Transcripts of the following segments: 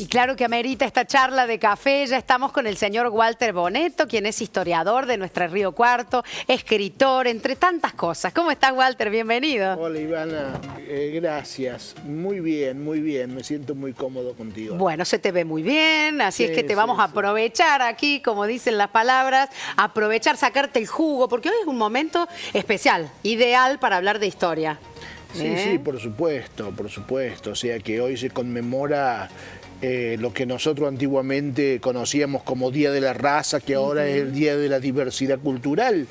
Y claro que amerita esta charla de café. Ya estamos con el señor Walter Bonetto, quien es historiador de nuestra Río Cuarto, escritor, entre tantas cosas. ¿Cómo estás, Walter? Bienvenido. Hola, Ivana. Gracias. Muy bien, muy bien. Me siento muy cómodo contigo. Bueno, se te ve muy bien, así es que te vamos a aprovechar aquí, como dicen las palabras, aprovechar, sacarte el jugo, porque hoy es un momento especial, ideal para hablar de historia. Sí, por supuesto, por supuesto. O sea que hoy se conmemora lo que nosotros antiguamente conocíamos como Día de la Raza, que ahora es el Día de la Diversidad Cultural.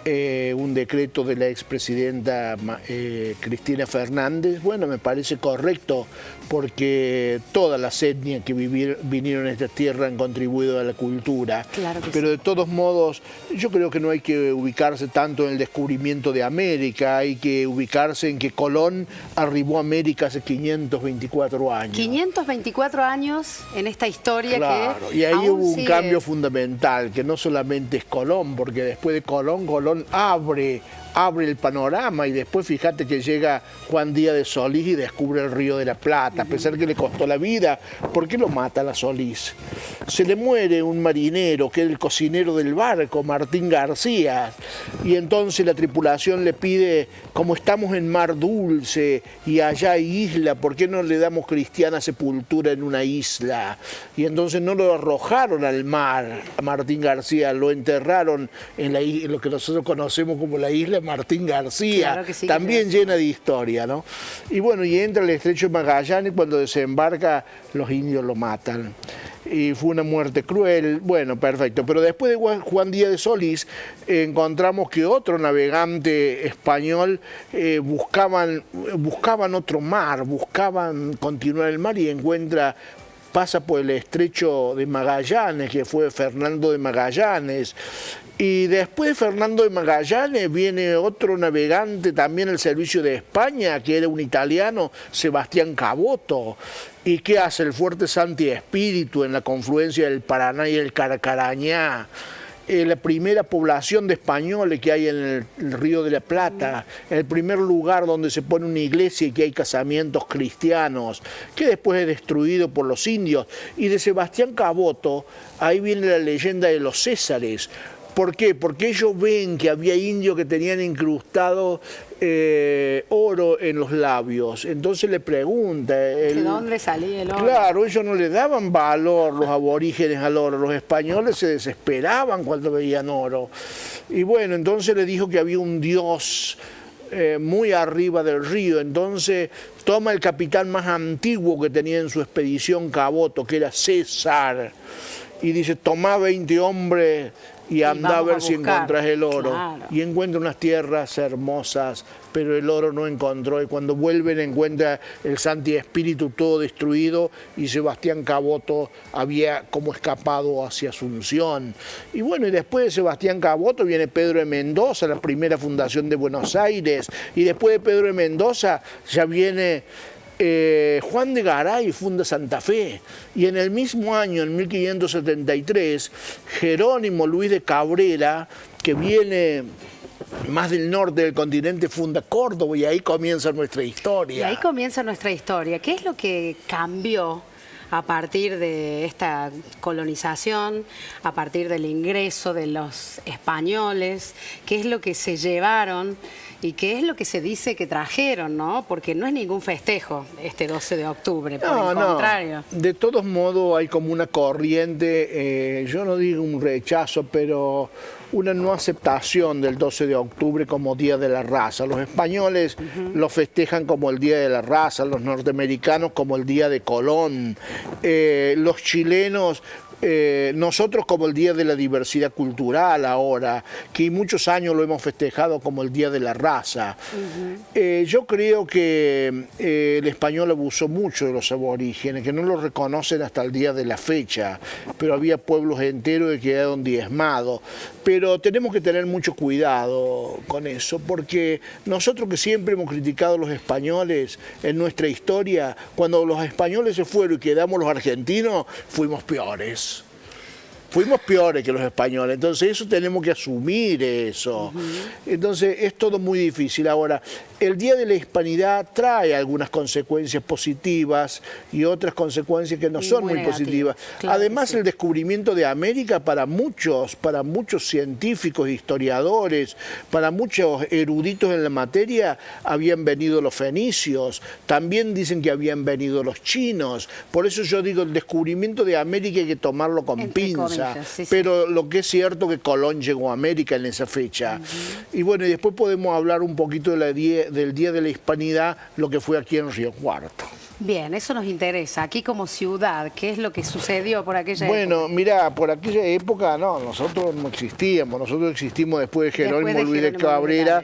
Un decreto de la expresidenta Cristina Fernández, bueno, me parece correcto porque todas las etnias que vinieron a esta tierra han contribuido a la cultura, claro que pero sí. de todos modos yo creo que no hay que ubicarse tanto en el descubrimiento de América, hay que ubicarse en que Colón arribó a América hace 524 años. 524 años en esta historia. Claro, que y ahí hubo un sigue... cambio fundamental, que no solamente es Colón, porque después de Colón abre el panorama y después fíjate que llega Juan Díaz de Solís y descubre el Río de la Plata, a pesar que le costó la vida. ¿Por qué lo mata a Solís? Se le muere un marinero que era el cocinero del barco, Martín García, y entonces la tripulación le pide, como estamos en mar dulce y allá hay isla, ¿por qué no le damos cristiana sepultura en una isla? Y entonces no lo arrojaron al mar a Martín García, lo enterraron en lo que nosotros conocemos como la isla Martín García, claro que sí, también llena de historia, ¿no? Y bueno, y entra el estrecho de Magallanes, cuando desembarca los indios lo matan. Y fue una muerte cruel, bueno, perfecto. Pero después de Juan Díaz de Solís encontramos que otro navegante español buscaban otro mar, buscaban continuar el mar y pasa por el estrecho de Magallanes, que fue Fernando de Magallanes. Y después de Fernando de Magallanes viene otro navegante también al servicio de España, que era un italiano, Sebastián Caboto. ¿Y qué hace el fuerte Santi Espíritu en la confluencia del Paraná y el Carcarañá? La primera población de españoles que hay en el Río de la Plata, el primer lugar donde se pone una iglesia y que hay casamientos cristianos, que después es destruido por los indios. Y de Sebastián Caboto, ahí viene la leyenda de los Césares. ¿Por qué? Porque ellos ven que había indios que tenían incrustado oro en los labios. Entonces le pregunta... ¿De dónde salía el oro? Claro, ellos no le daban valor, los aborígenes, al oro. Los españoles se desesperaban cuando veían oro. Y bueno, entonces le dijo que había un dios muy arriba del río. Entonces toma el capitán más antiguo que tenía en su expedición Caboto, que era César, y dice, tomá 20 hombres y anda a ver si encontrás el oro. Claro. Y encuentra unas tierras hermosas, pero el oro no encontró. Y cuando vuelven encuentra el Santi Espíritu todo destruido y Sebastián Caboto había como escapado hacia Asunción. Y bueno, y después de Sebastián Caboto viene Pedro de Mendoza, la primera fundación de Buenos Aires. Y después de Pedro de Mendoza ya viene... Juan de Garay funda Santa Fe y en el mismo año, en 1573, Jerónimo Luis de Cabrera, que viene más del norte del continente, funda Córdoba y ahí comienza nuestra historia. Y ahí comienza nuestra historia. ¿Qué es lo que cambió a partir de esta colonización, a partir del ingreso de los españoles? ¿Qué es lo que se llevaron? ¿Y qué es lo que se dice que trajeron, no? Porque no es ningún festejo este 12 de octubre, por el contrario. De todos modos hay como una corriente, yo no digo un rechazo, pero una no aceptación del 12 de octubre como Día de la Raza. Los españoles lo festejan como el Día de la Raza, los norteamericanos como el Día de Colón, los chilenos... nosotros como el Día de la Diversidad Cultural ahora, que muchos años lo hemos festejado como el Día de la Raza. Yo creo que el español abusó mucho de los aborígenes, que no lo reconocen hasta el día de la fecha, pero había pueblos enteros que quedaron diezmados. Pero tenemos que tener mucho cuidado con eso, porque nosotros que siempre hemos criticado a los españoles en nuestra historia, cuando los españoles se fueron y quedamos los argentinos, fuimos peores. fuimos peores que los españoles, entonces eso tenemos que asumir eso. Entonces es todo muy difícil. Ahora, el Día de la Hispanidad trae algunas consecuencias positivas y otras consecuencias que no son muy positivas. Claro, además, sí. el descubrimiento de América para muchos científicos, historiadores, para muchos eruditos en la materia, habían venido los fenicios, también dicen que habían venido los chinos. Por eso yo digo, el descubrimiento de América hay que tomarlo con Entre pinza, comillas, sí, sí. pero lo que es cierto que Colón llegó a América en esa fecha. Y bueno, y después podemos hablar un poquito de del Día de la Hispanidad, lo que fue aquí en Río Cuarto. Bien, eso nos interesa. Aquí como ciudad, ¿qué es lo que sucedió por aquella Bueno, época? mira, por aquella época no, nosotros no existíamos, nosotros existimos después de Jerónimo Luis de Cabrera,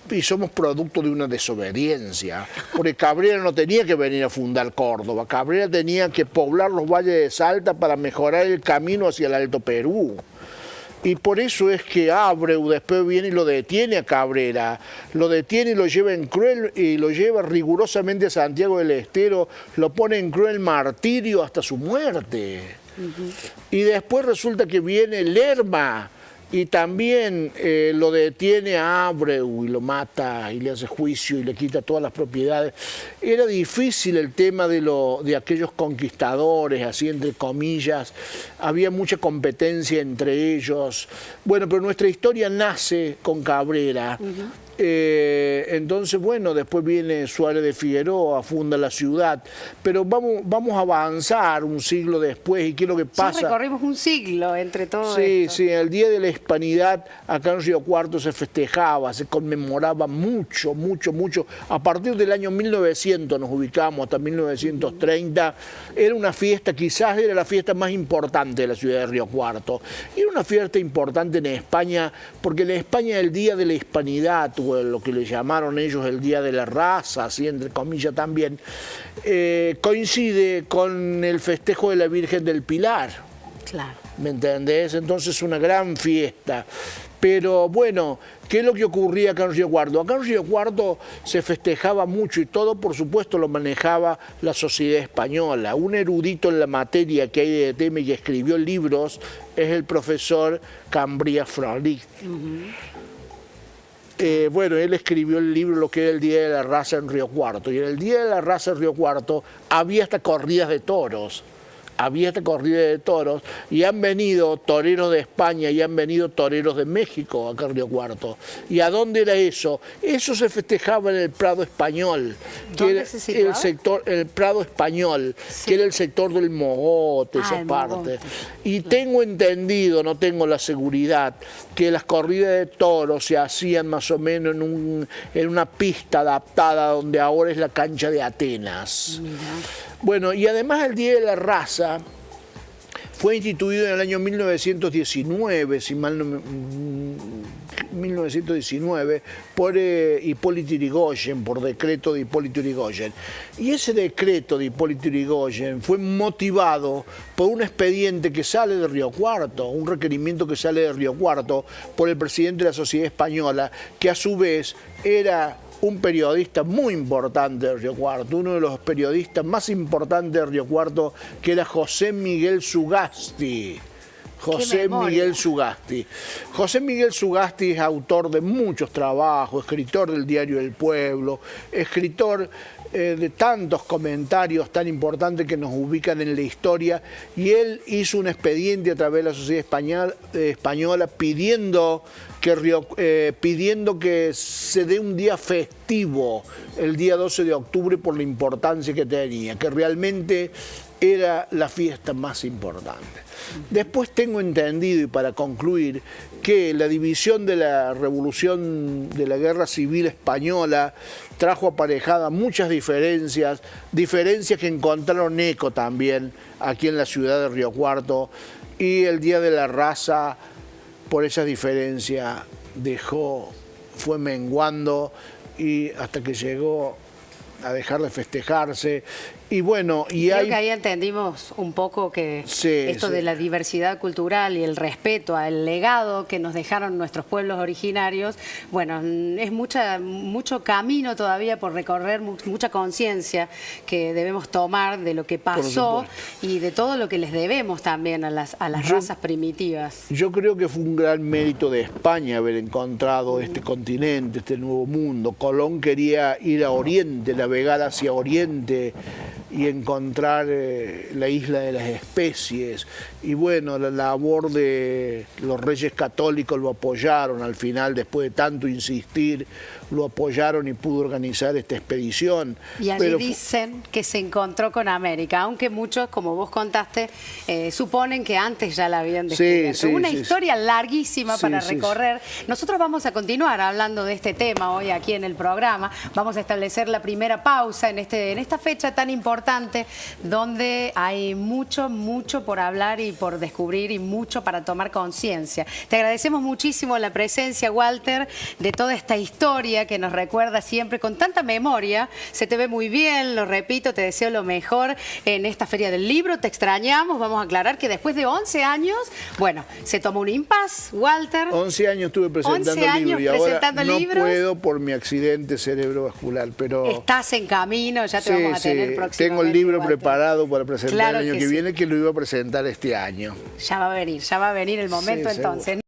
y somos producto de una desobediencia, porque Cabrera no tenía que venir a fundar Córdoba, Cabrera tenía que poblar los valles de Salta para mejorar el camino hacia el Alto Perú. Y por eso es que Ábreu después viene y lo detiene a Cabrera, lo detiene y lo lleva en cruel, y lo lleva rigurosamente a Santiago del Estero, lo pone en cruel martirio hasta su muerte. Y después resulta que viene Lerma y también lo detiene a Ábreu y lo mata y le hace juicio y le quita todas las propiedades. Era difícil el tema de aquellos conquistadores, así entre comillas, había mucha competencia entre ellos. Bueno, pero nuestra historia nace con Cabrera. Entonces, bueno, después viene Suárez de Figueroa, funda la ciudad, pero vamos a avanzar un siglo después. ¿Y qué es lo que pasa? Ya recorrimos un siglo entre todos. Sí, sí, el Día de la Hispanidad acá en Río Cuarto se festejaba, se conmemoraba mucho, mucho, mucho. A partir del año 1900 nos ubicamos, hasta 1930. Era una fiesta, quizás era la fiesta más importante de la ciudad de Río Cuarto. Era una fiesta importante en España, porque en España el Día de la Hispanidad, o lo que le llamaron ellos el Día de la Raza, así entre comillas también, coincide con el festejo de la Virgen del Pilar. Claro. ¿Me entendés? Entonces es una gran fiesta. Pero bueno, ¿qué es lo que ocurría acá en Río Cuarto? Acá en Río Cuarto se festejaba mucho y todo, por supuesto, lo manejaba la sociedad española. Un erudito en la materia que hay de tema y que escribió libros es el profesor Cambria Frolic. Bueno, él escribió el libro Lo que era el Día de la Raza en Río Cuarto. Y en el Día de la Raza en Río Cuarto había hasta corridas de toros. Había esta corrida de toros y han venido toreros de España y han venido toreros de México acá en Río Cuarto. ¿Y a dónde era eso? Eso se festejaba en el Prado Español, que era el sector, el Prado Español, sí, que era el sector del Mogote, esa parte. Y tengo entendido, no tengo la seguridad, que las corridas de toros se hacían más o menos en una pista adaptada donde ahora es la cancha de Atenas. Mira. Bueno, y además el Día de la Raza fue instituido en el año 1919, si mal no me... 1919, por Hipólito Yrigoyen, por decreto de Hipólito Yrigoyen. Y ese decreto de Hipólito Yrigoyen fue motivado por un expediente que sale de Río Cuarto, un requerimiento que sale de Río Cuarto por el presidente de la Sociedad Española, que a su vez era un periodista muy importante de Río Cuarto, uno de los periodistas más importantes de Río Cuarto, que era José Miguel Sugasti. José Miguel Sugasti. José Miguel Sugasti es autor de muchos trabajos, escritor del Diario del Pueblo, escritor de tantos comentarios tan importantes que nos ubican en la historia, y él hizo un expediente a través de la Sociedad Española pidiendo que se dé un día festivo el día 12 de octubre por la importancia que tenía, que realmente era la fiesta más importante. Después tengo entendido, y para concluir, que la división de la revolución de la Guerra Civil Española trajo aparejada muchas diferencias que encontraron eco también aquí en la ciudad de Río Cuarto, y el Día de la Raza, por esa diferencia, fue menguando y hasta que llegó a dejar de festejarse, Y bueno, y Creo hay... que ahí entendimos un poco que Sí, esto sí. de la diversidad cultural y el respeto al legado que nos dejaron nuestros pueblos originarios, bueno, es mucho camino todavía por recorrer, mucha conciencia que debemos tomar de lo que pasó y de todo lo que les debemos también a las razas primitivas. Yo creo que fue un gran mérito de España haber encontrado este continente, este nuevo mundo. Colón quería ir a Oriente, navegar hacia Oriente y encontrar la isla de las especies. Y bueno, la labor de los reyes católicos lo apoyaron al final, después de tanto insistir, lo apoyaron y pudo organizar esta expedición. Y allí dicen que se encontró con América, aunque muchos, como vos contaste, suponen que antes ya la habían descubierto. Sí, Una sí, historia larguísima para sí, recorrer. Nosotros vamos a continuar hablando de este tema hoy aquí en el programa. Vamos a establecer la primera pausa en esta fecha tan importante, donde hay mucho por hablar y por descubrir y mucho para tomar conciencia. Te agradecemos muchísimo la presencia, Walter, de toda esta historia que nos recuerda siempre con tanta memoria. Se te ve muy bien, lo repito, te deseo lo mejor en esta Feria del Libro. Te extrañamos, vamos a aclarar que después de 11 años, bueno, se tomó un impas, Walter. 11 años estuve presentando 11 años libros y ahora presentando no libros. puedo por mi accidente cerebrovascular, pero... Estás en camino, ya te vamos a tener próximamente. Tengo el libro Walter. preparado para presentar Claro el año que viene, que lo iba a presentar este año. Ya va a venir el momento entonces.